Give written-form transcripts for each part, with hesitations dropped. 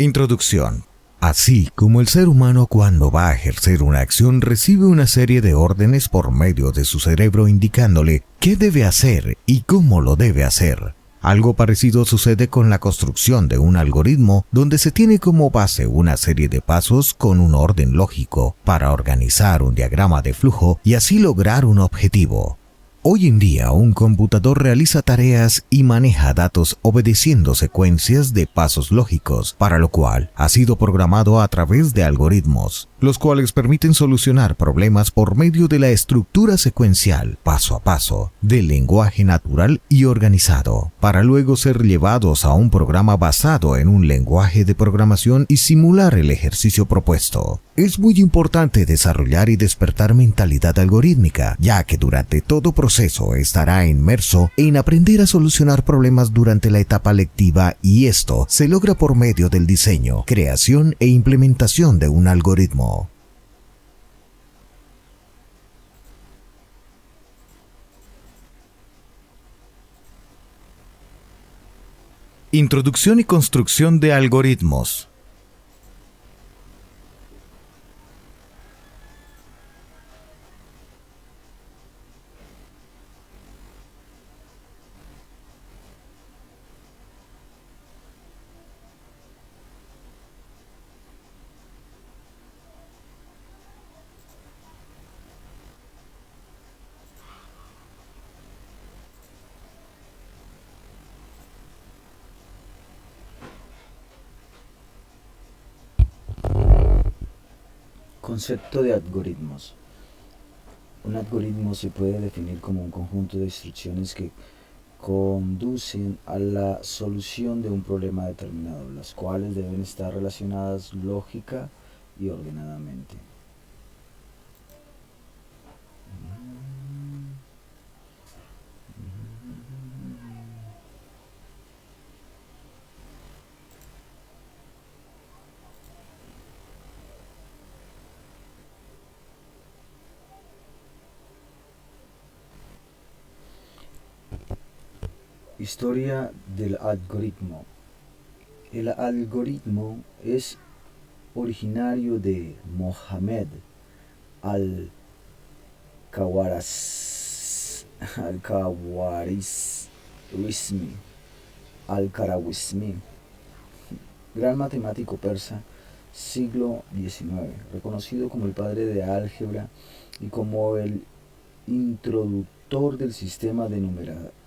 Introducción. Así como el ser humano cuando va a ejercer una acción recibe una serie de órdenes por medio de su cerebro indicándole qué debe hacer y cómo lo debe hacer. Algo parecido sucede con la construcción de un algoritmo donde se tiene como base una serie de pasos con un orden lógico para organizar un diagrama de flujo y así lograr un objetivo. Hoy en día, un computador realiza tareas y maneja datos obedeciendo secuencias de pasos lógicos, para lo cual ha sido programado a través de algoritmos, los cuales permiten solucionar problemas por medio de la estructura secuencial, paso a paso, del lenguaje natural y organizado, para luego ser llevados a un programa basado en un lenguaje de programación y simular el ejercicio propuesto. Es muy importante desarrollar y despertar mentalidad algorítmica, ya que durante todo proceso estará inmerso en aprender a solucionar problemas durante la etapa lectiva, y esto se logra por medio del diseño, creación e implementación de un algoritmo. Introducción y construcción de algoritmos. Concepto de algoritmos. Un algoritmo se puede definir como un conjunto de instrucciones que conducen a la solución de un problema determinado, las cuales deben estar relacionadas lógica y ordenadamente. Historia del algoritmo. El algoritmo es originario de Mohamed al-Khawarizmi, gran matemático persa, siglo XIX, reconocido como el padre de álgebra y como el introductor del sistema de numeración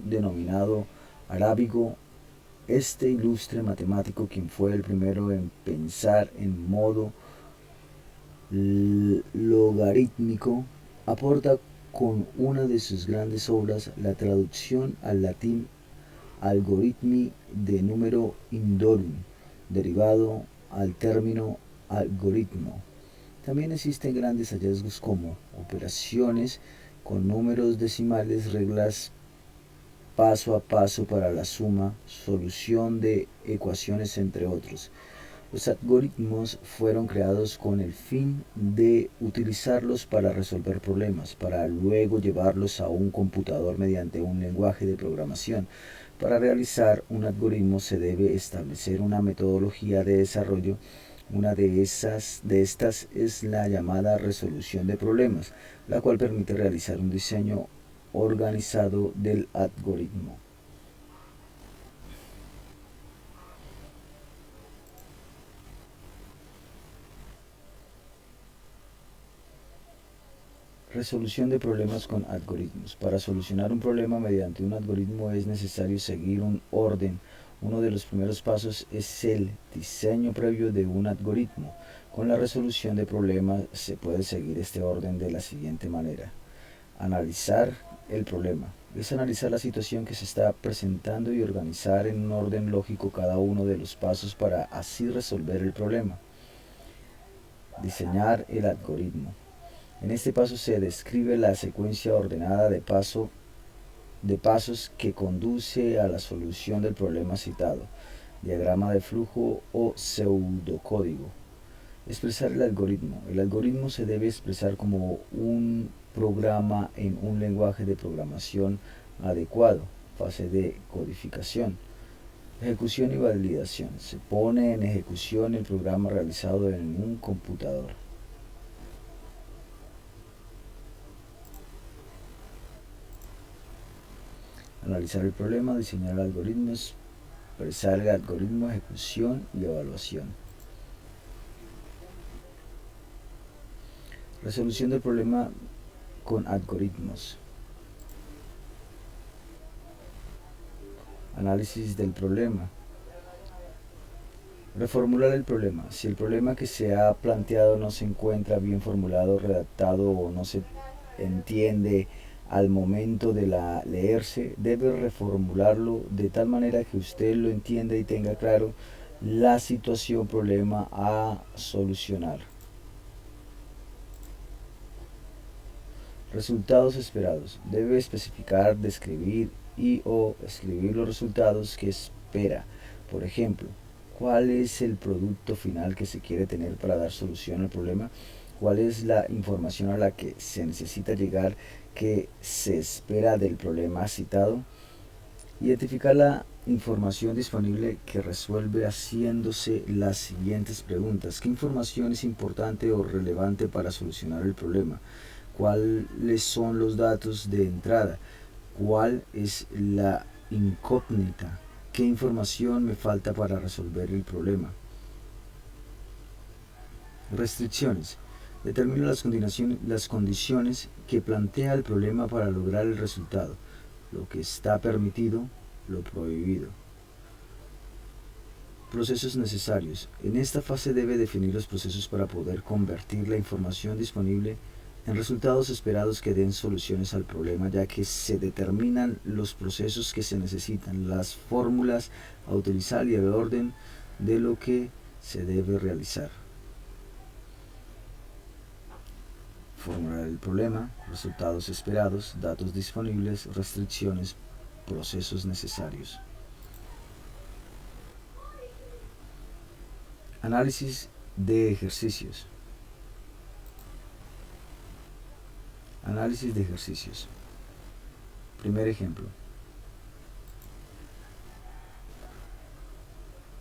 denominado arábigo. Este ilustre matemático, quien fue el primero en pensar en modo logarítmico, aporta con una de sus grandes obras la traducción al latín algoritmi de número indorum, derivado al término algoritmo. También existen grandes hallazgos como operaciones con números decimales, reglas paso a paso para la suma, solución de ecuaciones, entre otros. Los algoritmos fueron creados con el fin de utilizarlos para resolver problemas, para luego llevarlos a un computador mediante un lenguaje de programación. Para realizar un algoritmo se debe establecer una metodología de desarrollo. Una de estas es la llamada resolución de problemas, la cual permite realizar un diseño organizado del algoritmo. Resolución de problemas con algoritmos. Para solucionar un problema mediante un algoritmo es necesario seguir un orden. Uno de los primeros pasos es el diseño previo de un algoritmo. Con la resolución de problemas se puede seguir este orden de la siguiente manera. Analizar el problema. Es analizar la situación que se está presentando y organizar en un orden lógico cada uno de los pasos para así resolver el problema. Diseñar el algoritmo. En este paso se describe la secuencia ordenada de pasos que conduce a la solución del problema citado, diagrama de flujo o pseudocódigo. Expresar el algoritmo. El algoritmo se debe expresar como un programa en un lenguaje de programación adecuado, fase de codificación. Ejecución y validación. Se pone en ejecución el programa realizado en un computador. Analizar el problema, diseñar algoritmos, expresar el algoritmo, ejecución y evaluación. Resolución del problema con algoritmos. Análisis del problema. Reformular el problema. Si el problema que se ha planteado no se encuentra bien formulado, redactado o no se entiende al momento de leerse, debe reformularlo de tal manera que usted lo entienda y tenga claro la situación, problema a solucionar. Resultados esperados. Debe especificar, describir y o escribir los resultados que espera. Por ejemplo, ¿cuál es el producto final que se quiere tener para dar solución al problema? ¿Cuál es la información a la que se necesita llegar que se espera del problema citado? Identificar la información disponible que resuelve haciéndose las siguientes preguntas. ¿Qué información es importante o relevante para solucionar el problema? ¿Cuáles son los datos de entrada? ¿Cuál es la incógnita? ¿Qué información me falta para resolver el problema? Restricciones. Determina las condiciones que plantea el problema para lograr el resultado, lo que está permitido, lo prohibido. Procesos necesarios. En esta fase debe definir los procesos para poder convertir la información disponible en resultados esperados que den soluciones al problema, ya que se determinan los procesos que se necesitan, las fórmulas a utilizar y el orden de lo que se debe realizar. Formular el problema, resultados esperados, datos disponibles, restricciones, procesos necesarios. Análisis de ejercicios. Análisis de ejercicios. Primer ejemplo.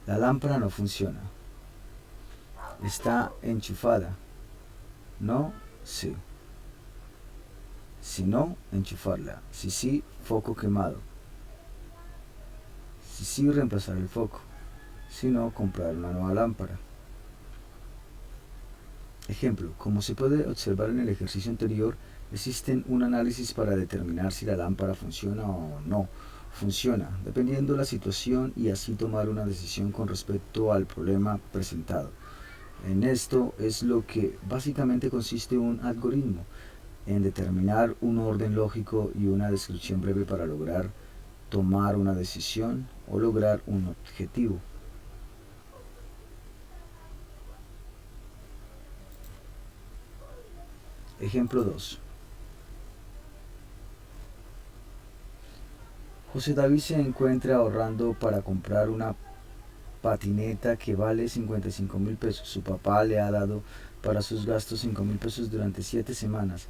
La lámpara no funciona. ¿Está enchufada? No, sí. Si no, enchufarla. Si sí, foco quemado. Si sí, reemplazar el foco. Si no, comprar una nueva lámpara. Ejemplo, como se puede observar en el ejercicio anterior, existen un análisis para determinar si la lámpara funciona o no funciona, dependiendo la situación, y así tomar una decisión con respecto al problema presentado. En esto es lo que básicamente consiste un algoritmo, en determinar un orden lógico y una descripción breve para lograr tomar una decisión o lograr un objetivo. Ejemplo 2. José David se encuentra ahorrando para comprar una patineta que vale 55,000 pesos. Su papá le ha dado para sus gastos 5,000 pesos durante 7 semanas.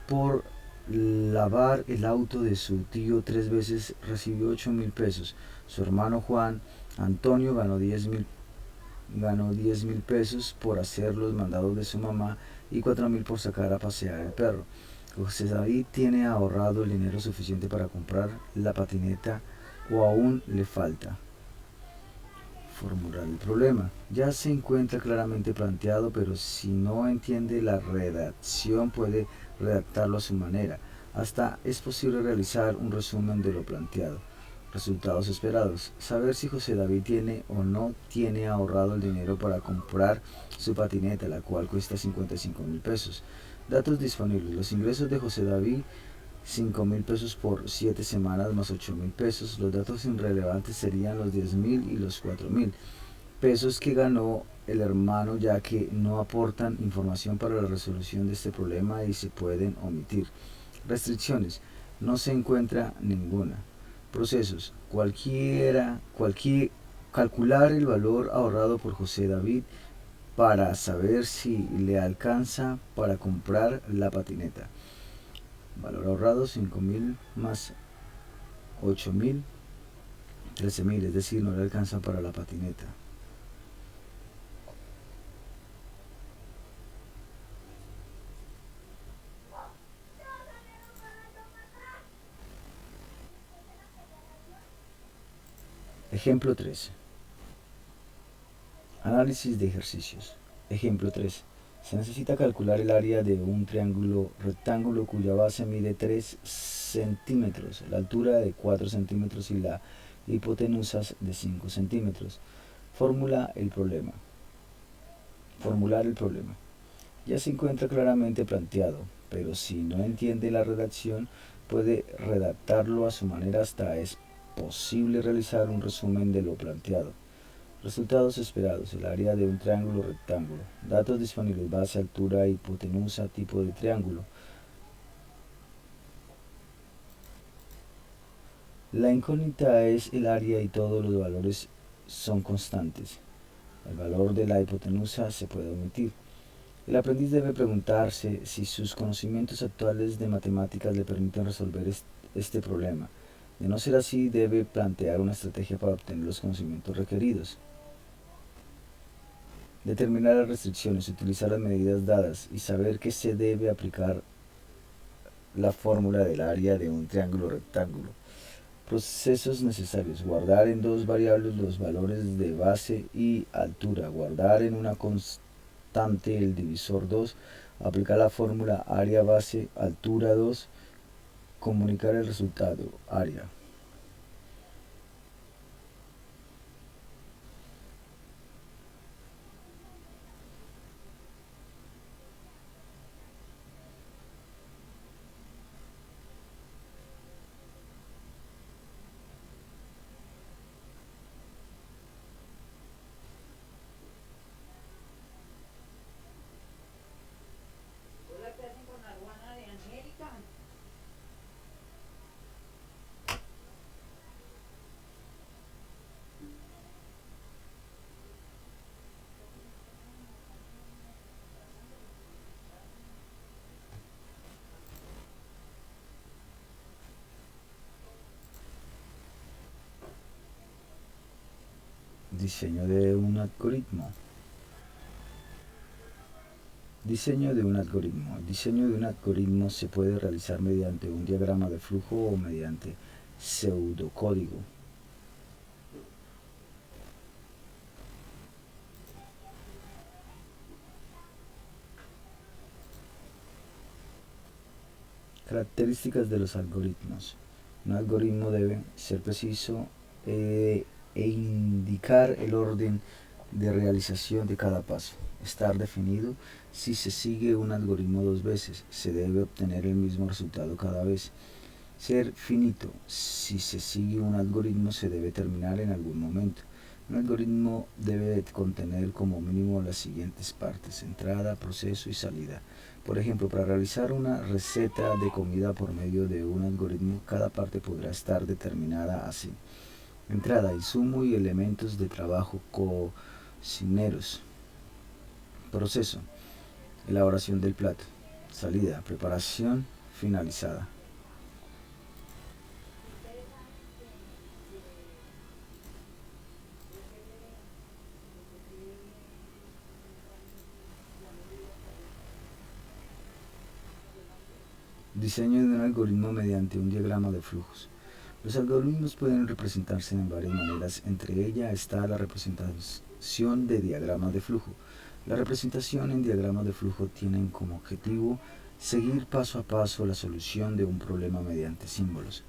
Por lavar el auto de su tío 3 veces recibió 8,000 pesos. Su hermano Juan Antonio ganó 10,000 pesos por hacer los mandados de su mamá y 4,000 por sacar a pasear el perro. José David tiene ahorrado el dinero suficiente para comprar la patineta o aún le falta. Formular el problema. Ya se encuentra claramente planteado, pero si no entiende la redacción puede redactarlo a su manera. Hasta es posible realizar un resumen de lo planteado. Resultados esperados. Saber si José David tiene o no tiene ahorrado el dinero para comprar su patineta, la cual cuesta 55,000 pesos. Datos disponibles. Los ingresos de José David, 5,000 pesos por 7 semanas más 8,000 pesos. Los datos irrelevantes serían los 10,000 y los 4,000 pesos que ganó el hermano, ya que no aportan información para la resolución de este problema y se pueden omitir. Restricciones. No se encuentra ninguna. Procesos. Calcular el valor ahorrado por José David para saber si le alcanza para comprar la patineta. Valor ahorrado 5,000 más 8,000 13.000, es decir, no le alcanza para la patineta. Ejemplo 3. Análisis de ejercicios. Ejemplo 3. Se necesita calcular el área de un triángulo rectángulo cuya base mide 3 centímetros, la altura de 4 centímetros y la hipotenusa de 5 centímetros. Formular el problema. Ya se encuentra claramente planteado, pero si no entiende la redacción, puede redactarlo a su manera hasta es posible realizar un resumen de lo planteado. Resultados esperados: el área de un triángulo rectángulo. Datos disponibles: base, altura, hipotenusa, tipo de triángulo. La incógnita es el área y todos los valores son constantes. El valor de la hipotenusa se puede omitir. El aprendiz debe preguntarse si sus conocimientos actuales de matemáticas le permiten resolver este problema. De no ser así, debe plantear una estrategia para obtener los conocimientos requeridos. Determinar las restricciones, utilizar las medidas dadas y saber que se debe aplicar la fórmula del área de un triángulo rectángulo. Procesos necesarios: guardar en dos variables los valores de base y altura, guardar en una constante el divisor 2, aplicar la fórmula área base altura 2, comunicar el resultado área. Diseño de un algoritmo. Diseño de un algoritmo. El diseño de un algoritmo se puede realizar mediante un diagrama de flujo o mediante pseudocódigo. Características de los algoritmos. Un algoritmo debe ser preciso e indicar el orden de realización de cada paso. Estar definido: si se sigue un algoritmo dos veces, se debe obtener el mismo resultado cada vez. Ser finito: si se sigue un algoritmo, se debe terminar en algún momento. Un algoritmo debe contener como mínimo las siguientes partes: entrada, proceso y salida. Por ejemplo, para realizar una receta de comida por medio de un algoritmo, cada parte podrá estar determinada así: entrada, insumo y elementos de trabajo cocineros. Proceso: elaboración del plato. Salida: preparación finalizada. Diseño de un algoritmo mediante un diagrama de flujos. Los algoritmos pueden representarse en varias maneras, entre ellas está la representación de diagramas de flujo. La representación en diagramas de flujo tienen como objetivo seguir paso a paso la solución de un problema mediante símbolos.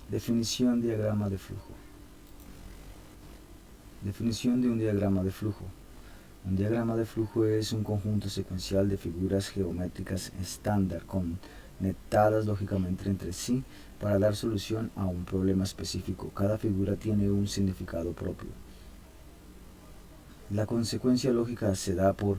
Definición de diagrama de flujo. Definición de un diagrama de flujo. Un diagrama de flujo es un conjunto secuencial de figuras geométricas estándar conectadas lógicamente entre sí para dar solución a un problema específico. Cada figura tiene un significado propio. La consecuencia lógica se da por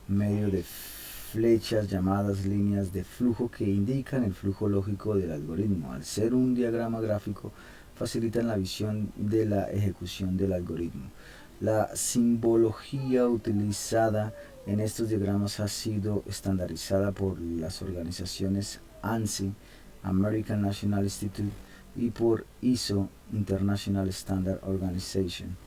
medio de flechas llamadas líneas de flujo que indican el flujo lógico del algoritmo. Al ser un diagrama gráfico, facilitan la visión de la ejecución del algoritmo. La simbología utilizada en estos diagramas ha sido estandarizada por las organizaciones ANSI, American National Institute y por ISO International Standard Organization.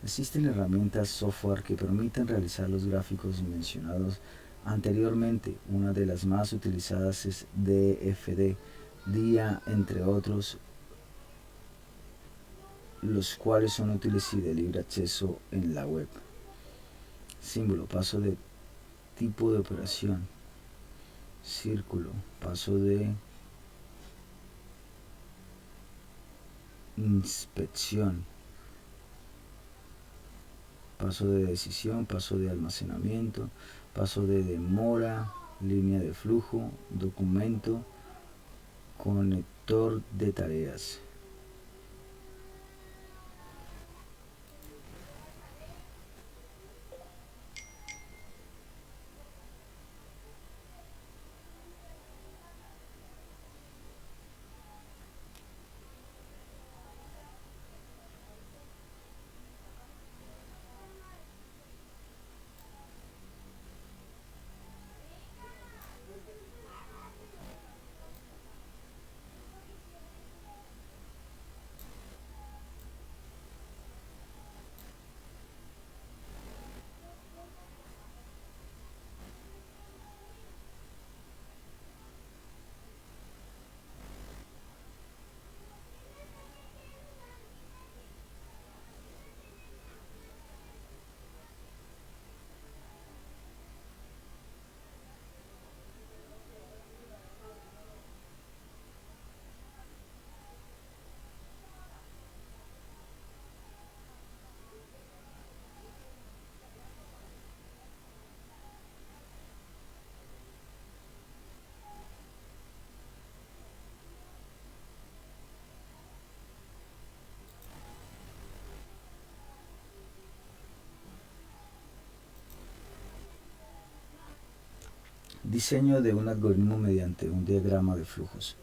Existen herramientas software que permiten realizar los gráficos mencionados anteriormente. Una de las más utilizadas es DFD, DIA, entre otros, los cuales son útiles y de libre acceso en la web. Símbolo, paso de tipo de operación. Círculo, paso de inspección. Paso de decisión, paso de almacenamiento, paso de demora, línea de flujo, documento, conector de tareas. Diseño de un algoritmo mediante un diagrama de flujos.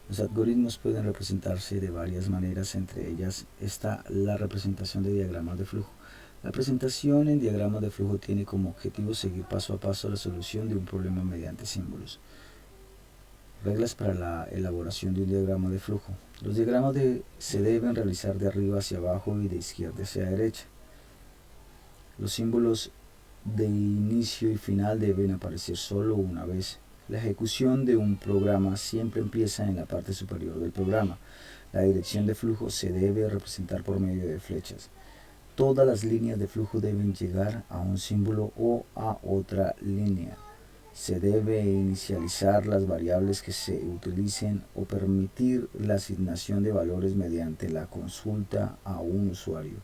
Los algoritmos pueden representarse de varias maneras, entre ellas está la representación de diagramas de flujo. La presentación en diagramas de flujo tiene como objetivo seguir paso a paso la solución de un problema mediante símbolos. Reglas para la elaboración de un diagrama de flujo. Los diagramas se deben realizar de arriba hacia abajo y de izquierda hacia derecha. Los símbolos de inicio y final deben aparecer solo una vez. La ejecución de un programa siempre empieza en la parte superior del programa. La dirección de flujo se debe representar por medio de flechas. Todas las líneas de flujo deben llegar a un símbolo o a otra línea. Se debe inicializar las variables que se utilicen o permitir la asignación de valores mediante la consulta a un usuario.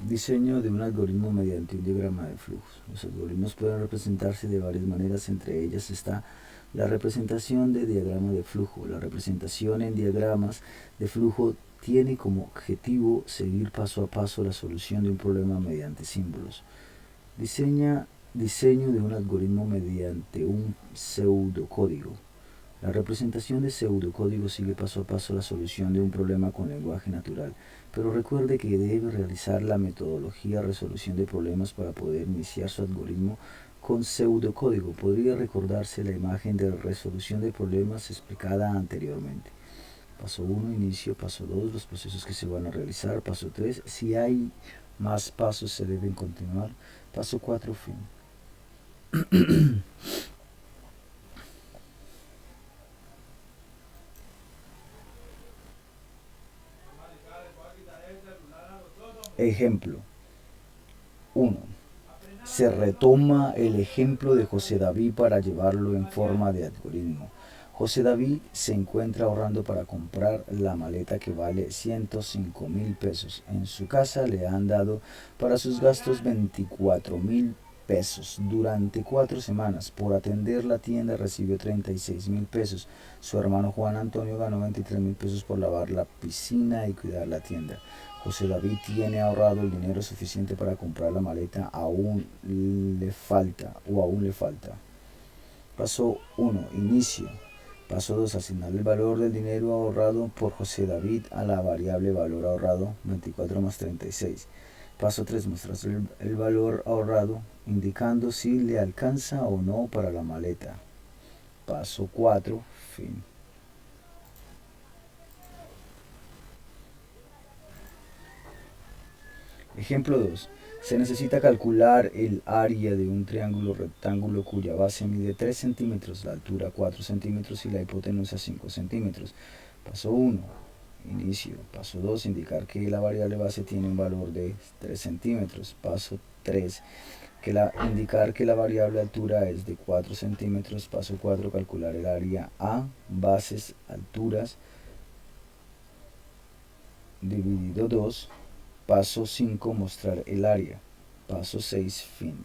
Diseño de un algoritmo mediante un diagrama de flujos. Los algoritmos pueden representarse de varias maneras, entre ellas está la representación de diagrama de flujo. La representación en diagramas de flujo tiene como objetivo seguir paso a paso la solución de un problema mediante símbolos. Diseño de un algoritmo mediante un pseudocódigo. La representación de pseudocódigo sigue paso a paso la solución de un problema con lenguaje natural, pero recuerde que debe realizar la metodología resolución de problemas para poder iniciar su algoritmo con pseudocódigo. Podría recordarse la imagen de resolución de problemas explicada anteriormente. Paso 1, inicio. Paso 2, los procesos que se van a realizar. Paso 3, si hay más pasos se deben continuar. Paso 4, fin. Ejemplo 1. Se retoma el ejemplo de José David para llevarlo en forma de algoritmo. José David se encuentra ahorrando para comprar la maleta que vale 105,000 pesos. En su casa le han dado para sus gastos 24,000 pesos. Durante 4 semanas, por atender la tienda, recibió 36,000 pesos. Su hermano Juan Antonio ganó 23,000 pesos por lavar la piscina y cuidar la tienda. José David tiene ahorrado el dinero suficiente para comprar la maleta, aún le falta. Paso 1, inicio. Paso 2, asignar el valor del dinero ahorrado por José David a la variable valor ahorrado, 24 más 36. Paso 3, mostrar el valor ahorrado, indicando si le alcanza o no para la maleta. Paso 4, fin. Ejemplo 2. Se necesita calcular el área de un triángulo rectángulo cuya base mide 3 centímetros, la altura 4 centímetros y la hipotenusa 5 centímetros. Paso 1. Inicio. Paso 2. Indicar que la variable base tiene un valor de 3 centímetros. Paso 3. Indicar que la variable altura es de 4 centímetros. Paso 4. Calcular el área A, bases, alturas, dividido 2. Paso 5. Mostrar el área. Paso 6. Fin.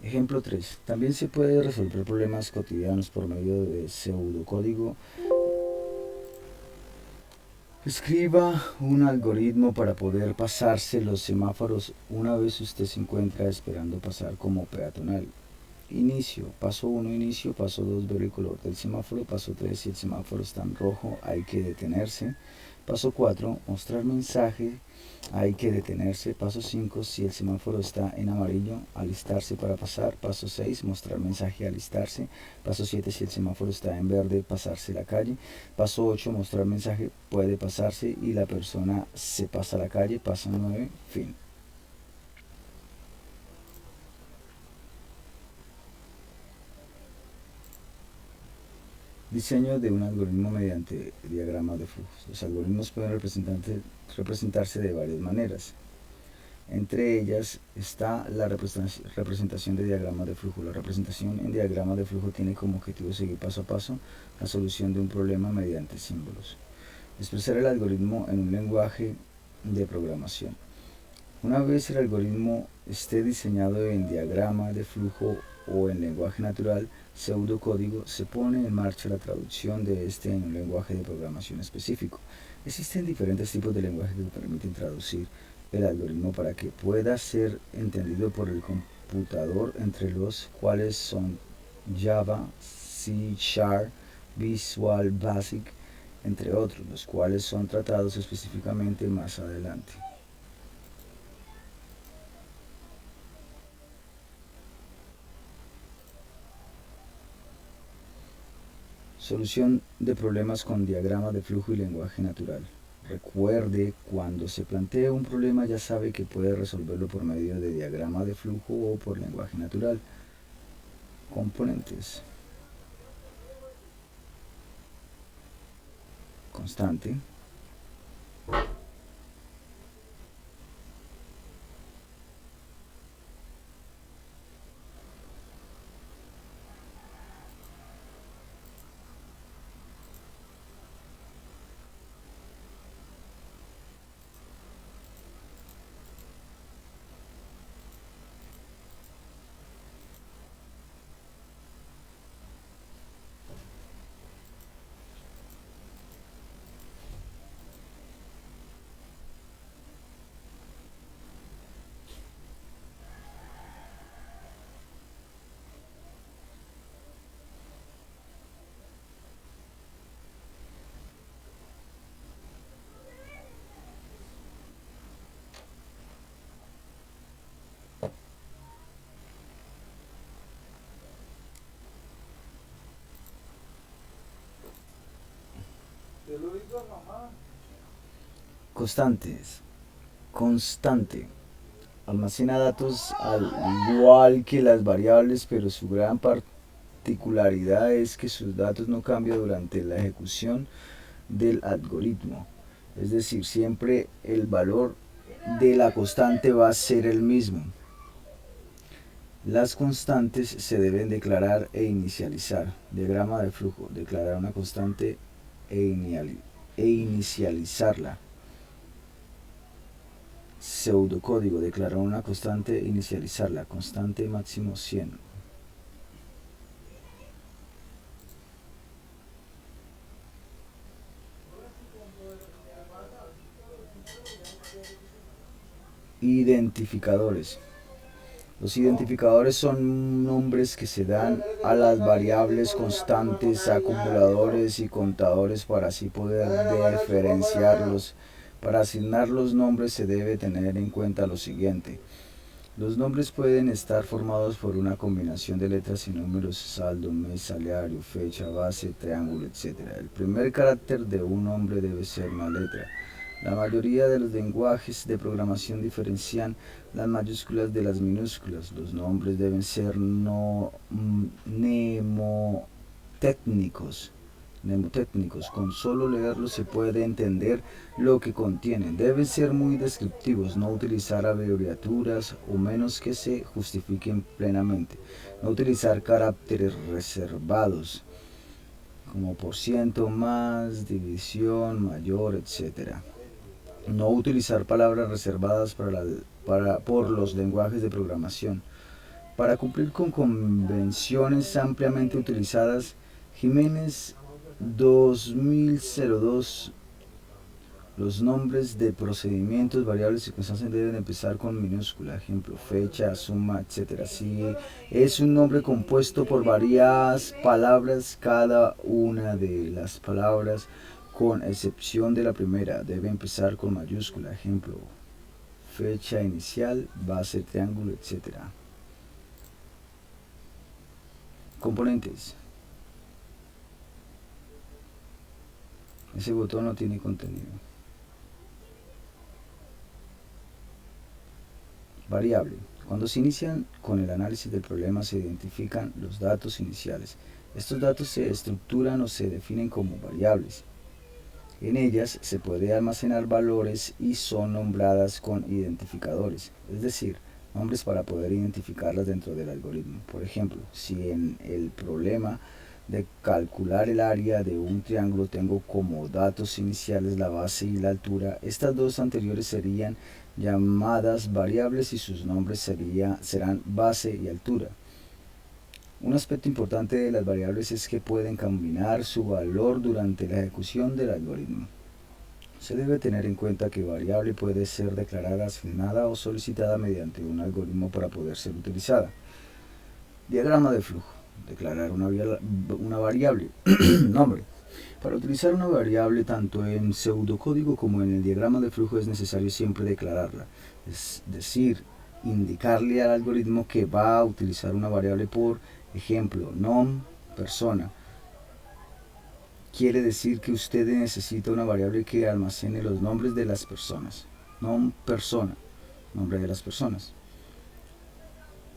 Ejemplo 3. También se puede resolver problemas cotidianos por medio de pseudocódigo. Escriba un algoritmo para poder pasarse los semáforos una vez usted se encuentra esperando pasar como peatonal. Inicio. Paso 1, inicio. Paso 2, ver el color del semáforo. Paso 3, si el semáforo está en rojo, hay que detenerse. Paso 4, mostrar mensaje, hay que detenerse. Paso 5, si el semáforo está en amarillo, alistarse para pasar. Paso 6, mostrar mensaje, alistarse. Paso 7, si el semáforo está en verde, pasarse la calle. Paso 8, mostrar mensaje, puede pasarse y la persona se pasa la calle. Paso 9, fin. Diseño de un algoritmo mediante diagramas de flujos. Los algoritmos pueden representarse de varias maneras. Entre ellas está la representación de diagramas de flujo. La representación en diagramas de flujo tiene como objetivo seguir paso a paso la solución de un problema mediante símbolos. Expresar el algoritmo en un lenguaje de programación. Una vez el algoritmo esté diseñado en diagrama de flujo o en lenguaje natural, pseudocódigo, se pone en marcha la traducción de este en un lenguaje de programación específico. Existen diferentes tipos de lenguaje que permiten traducir el algoritmo para que pueda ser entendido por el computador, entre los cuales son Java, C#, Visual Basic, entre otros, los cuales son tratados específicamente más adelante. Solución de problemas con diagrama de flujo y lenguaje natural. Recuerde, cuando se plantee un problema ya sabe que puede resolverlo por medio de diagrama de flujo o por lenguaje natural. Componentes. Constante. Constantes. Constante. Almacena datos al igual que las variables, pero su gran particularidad es que sus datos no cambian durante la ejecución del algoritmo. Es decir, siempre el valor de la constante va a ser el mismo. Las constantes se deben declarar e inicializar. Diagrama de flujo. Declarar una constante e inicializarla. Pseudocódigo. Declarar una constante e inicializarla. Constante máximo 100. Identificadores. Los identificadores son nombres que se dan a las variables constantes, acumuladores y contadores para así poder diferenciarlos. Para asignar los nombres se debe tener en cuenta lo siguiente. Los nombres pueden estar formados por una combinación de letras y números, saldo, mes, salario, fecha, base, triángulo, etc. El primer carácter de un nombre debe ser una letra. La mayoría de los lenguajes de programación diferencian las mayúsculas de las minúsculas. Los nombres deben ser mnemotécnicos. Con solo leerlos se puede entender lo que contienen. Deben ser muy descriptivos, no utilizar abreviaturas o menos que se justifiquen plenamente. No utilizar caracteres reservados como por ciento, más, división, mayor, etc. No utilizar palabras reservadas por los lenguajes de programación. Para cumplir con convenciones ampliamente utilizadas, Jiménez 2002, los nombres de procedimientos, variables y circunstancias deben empezar con minúscula, ejemplo, fecha, suma, etc. Si es un nombre compuesto por varias palabras, cada una de las palabras, con excepción de la primera, debe empezar con mayúscula, ejemplo, fecha inicial, base, triángulo, etc. Componentes. Ese botón no tiene contenido. Variable. Cuando se inician con el análisis del problema se identifican los datos iniciales. Estos datos se estructuran o se definen como variables. En ellas se puede almacenar valores y son nombradas con identificadores, es decir, nombres para poder identificarlas dentro del algoritmo. Por ejemplo, si en el problema de calcular el área de un triángulo tengo como datos iniciales la base y la altura, estas dos anteriores serían llamadas variables y sus nombres serán base y altura. Un aspecto importante de las variables es que pueden cambiar su valor durante la ejecución del algoritmo. Se debe tener en cuenta que variable puede ser declarada, asignada o solicitada mediante un algoritmo para poder ser utilizada. Diagrama de flujo. Declarar una variable. Nombre. Para utilizar una variable tanto en pseudocódigo como en el diagrama de flujo es necesario siempre declararla, es decir, indicarle al algoritmo que va a utilizar una variable. Por ejemplo, nom persona. Quiere decir que usted necesita una variable que almacene los nombres de las personas. Nom persona, nombre de las personas.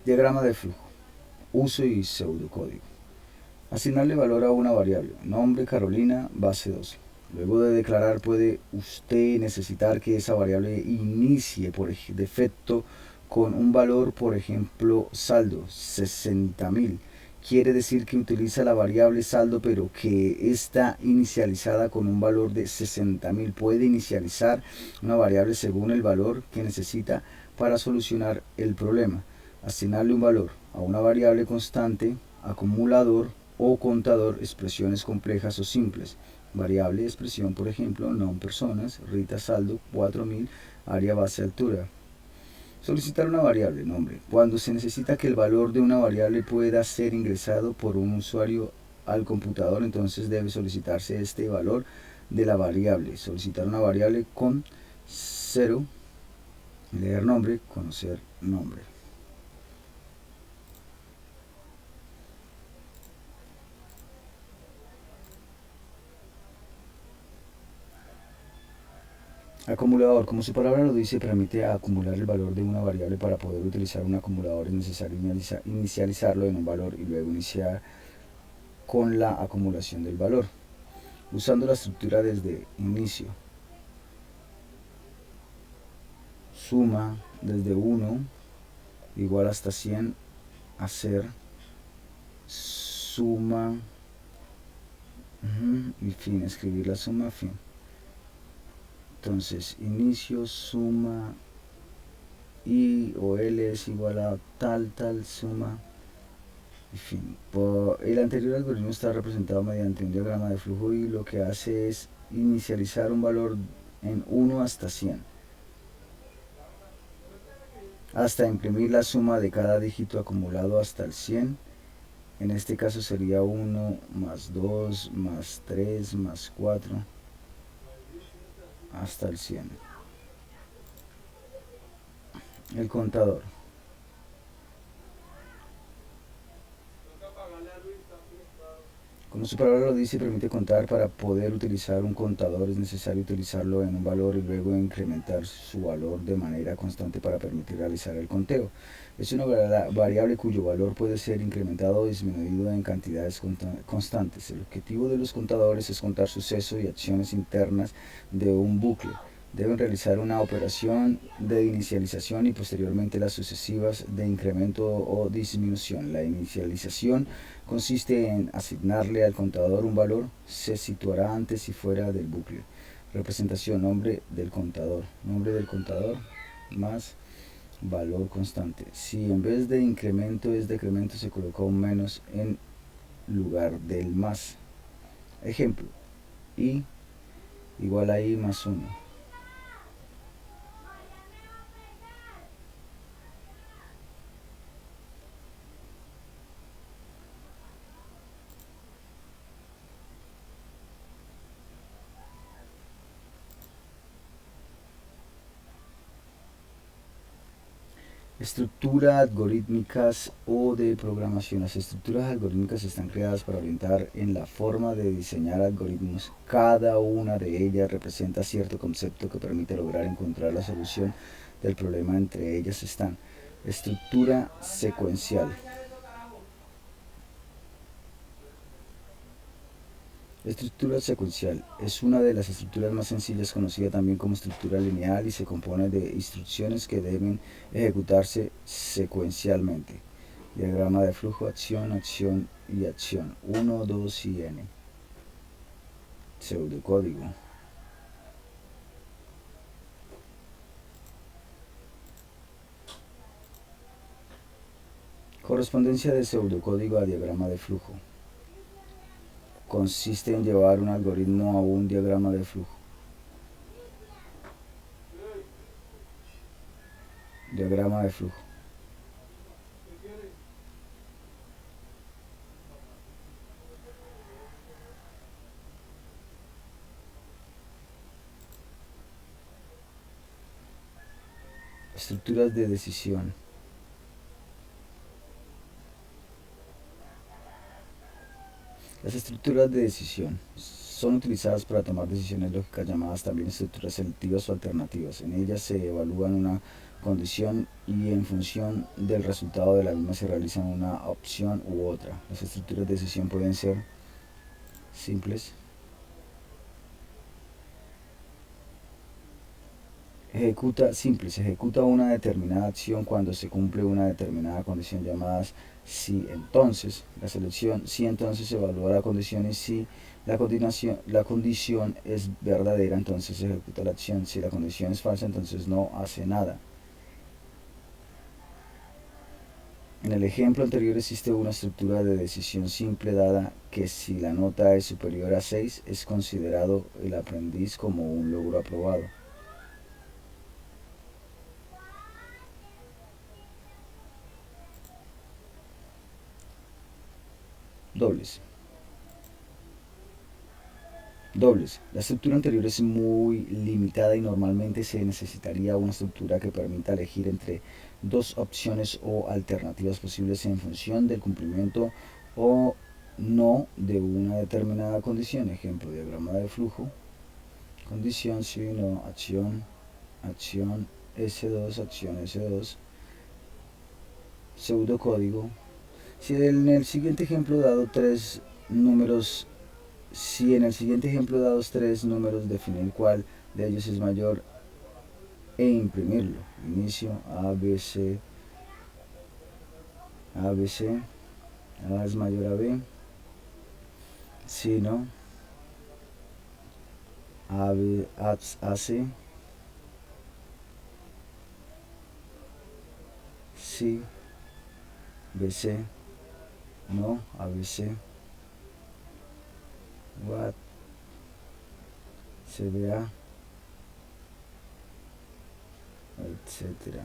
Diagrama de flujo. Uso y pseudocódigo. Asignarle valor a una variable. Nombre Carolina, base 2. Luego de declarar puede usted necesitar que esa variable inicie por defecto con un valor, por ejemplo, saldo, 60.000. Quiere decir que utiliza la variable saldo pero que está inicializada con un valor de 60.000. Puede inicializar una variable según el valor que necesita para solucionar el problema. Asignarle un valor a una variable constante, acumulador o contador, expresiones complejas o simples. Variable, expresión, por ejemplo, nom personas, Rita saldo, 4.000, área base altura. Solicitar una variable, nombre. Cuando se necesita que el valor de una variable pueda ser ingresado por un usuario al computador, entonces debe solicitarse este valor de la variable. Solicitar una variable con 0, leer nombre, conocer nombre. Acumulador, como su palabra lo dice, permite acumular el valor de una variable. Para poder utilizar un acumulador es necesario inicializarlo en un valor y luego iniciar con la acumulación del valor, usando la estructura desde inicio. Suma desde 1 igual hasta 100 hacer suma y fin, escribir la suma, fin. Entonces, inicio, suma, i o l es igual a tal suma y fin. El anterior algoritmo está representado mediante un diagrama de flujo y lo que hace es inicializar un valor en 1 hasta 100 hasta imprimir la suma de cada dígito acumulado hasta el 100. En este caso sería 1 más 2 más 3 más 4 hasta el 100. El contador. Como su palabra lo dice, permite contar. Para poder utilizar un contador es necesario utilizarlo en un valor y luego incrementar su valor de manera constante para permitir realizar el conteo. Es una variable cuyo valor puede ser incrementado o disminuido en cantidades constantes. El objetivo de los contadores es contar sucesos y acciones internas de un bucle. Deben realizar una operación de inicialización y posteriormente las sucesivas de incremento o disminución. La inicialización consiste en asignarle al contador un valor, se situará antes y fuera del bucle. Representación, nombre del contador más valor constante. Si en vez de incremento es decremento, se coloca un menos en lugar del más. Ejemplo, i igual a i más 1. Estructuras algorítmicas o de programación. Las estructuras algorítmicas están creadas para orientar en la forma de diseñar algoritmos. Cada una de ellas representa cierto concepto que permite lograr encontrar la solución del problema. Entre ellas están: estructura secuencial. Estructura secuencial es una de las estructuras más sencillas, conocida también como estructura lineal, y se compone de instrucciones que deben ejecutarse secuencialmente. Diagrama de flujo, acción, acción y acción. 1, 2 y n. Pseudocódigo. Correspondencia de pseudocódigo a diagrama de flujo. Consiste en llevar un algoritmo a un diagrama de flujo. Diagrama de flujo. Estructuras de decisión. Las estructuras de decisión son utilizadas para tomar decisiones lógicas, llamadas también estructuras selectivas o alternativas. En ellas se evalúan una condición y en función del resultado de la misma se realizan una opción u otra. Las estructuras de decisión pueden ser simples. Ejecuta una determinada acción cuando se cumple una determinada condición, llamadas si entonces. La selección si entonces evalúa la condición, y si la condición es verdadera, entonces ejecuta la acción. Si la condición es falsa, entonces no hace nada. En el ejemplo anterior existe una estructura de decisión simple dada que si la nota es superior a 6 es considerado el aprendiz como un logro aprobado. Dobles. La estructura anterior es muy limitada y normalmente se necesitaría una estructura que permita elegir entre dos opciones o alternativas posibles en función del cumplimiento o no de una determinada condición. Ejemplo, diagrama de flujo. Condición sí, no, acción, acción, S2, acción, S2. Pseudocódigo. Si en el siguiente ejemplo dado tres números definir cuál de ellos es mayor e imprimirlo. Inicio, A, B, C, A, B, C, A es mayor a B, sí, no, A, B, A, C, sí, B, C, no, A, B, C, what, C, B, A, etcétera.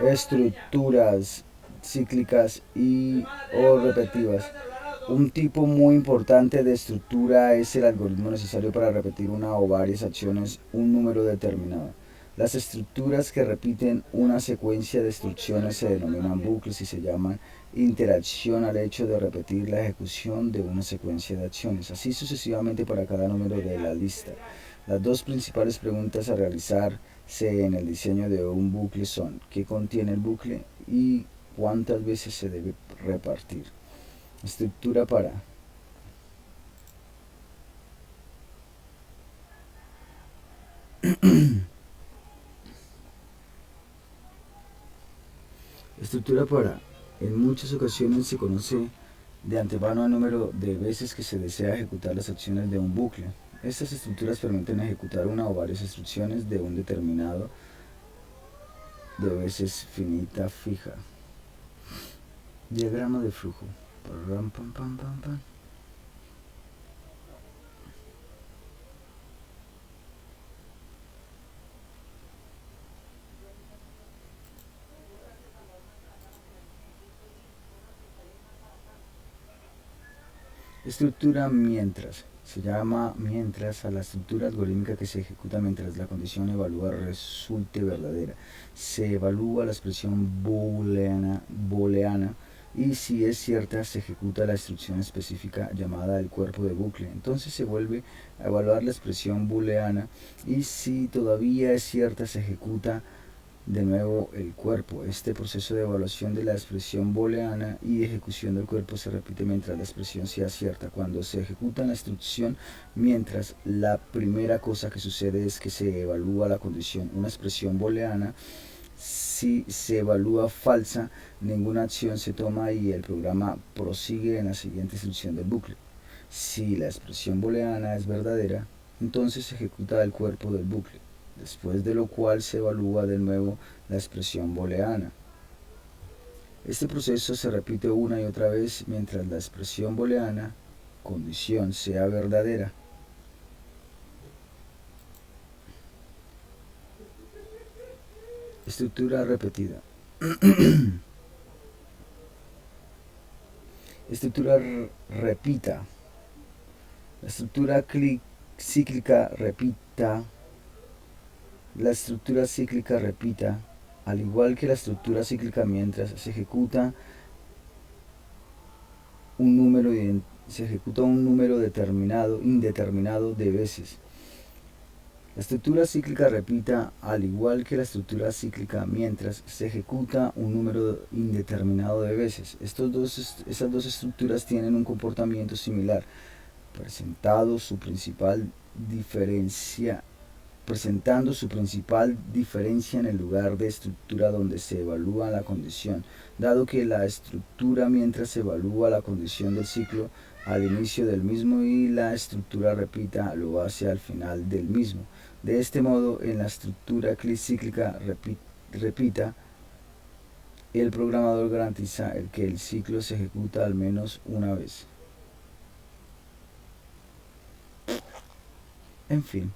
Estructuras cíclicas y o repetitivas. Un tipo muy importante de estructura es el algoritmo necesario para repetir una o varias acciones un número determinado. Las estructuras que repiten una secuencia de instrucciones se denominan bucles y se llaman interacción al hecho de repetir la ejecución de una secuencia de acciones, así sucesivamente para cada número de la lista. Las dos principales preguntas a realizarse en el diseño de un bucle son: ¿qué contiene el bucle y cuántas veces se debe repartir? Estructura para estructura para. En muchas ocasiones se conoce de antemano el número de veces que se desea ejecutar las acciones de un bucle. Estas estructuras permiten ejecutar una o varias instrucciones de un determinado de veces finita fija. Diagrama de flujo. Estructura mientras. Se llama mientras a la estructura algorítmica que se ejecuta mientras la condición evalúa resulte verdadera. Se evalúa la expresión booleana y si es cierta se ejecuta la instrucción específica llamada el cuerpo de bucle. Entonces se vuelve a evaluar la expresión booleana y si todavía es cierta se ejecuta de nuevo el cuerpo. Este proceso de evaluación de la expresión booleana y ejecución del cuerpo se repite mientras la expresión sea cierta. Cuando se ejecuta la instrucción mientras, la primera cosa que sucede es que se evalúa la condición. Una expresión booleana, si se evalúa falsa, ninguna acción se toma y el programa prosigue en la siguiente instrucción del bucle. Si la expresión booleana es verdadera, entonces se ejecuta el cuerpo del bucle, después de lo cual se evalúa de nuevo la expresión booleana. Este proceso se repite una y otra vez mientras la expresión booleana condición sea verdadera. Estructura repetida. Estructura repita. La estructura cíclica repita. La estructura cíclica repita, al igual que la estructura cíclica mientras se ejecuta un número indeterminado de veces. La estructura cíclica repita, al igual que la estructura cíclica mientras se ejecuta un número indeterminado de veces. Esas dos estructuras tienen un comportamiento similar, presentando su principal diferencia en el lugar de estructura donde se evalúa la condición, dado que la estructura mientras se evalúa la condición del ciclo al inicio del mismo y la estructura repita lo hace al final del mismo. De este modo, en la estructura cíclica repita, el programador garantiza que el ciclo se ejecuta al menos una vez. En fin.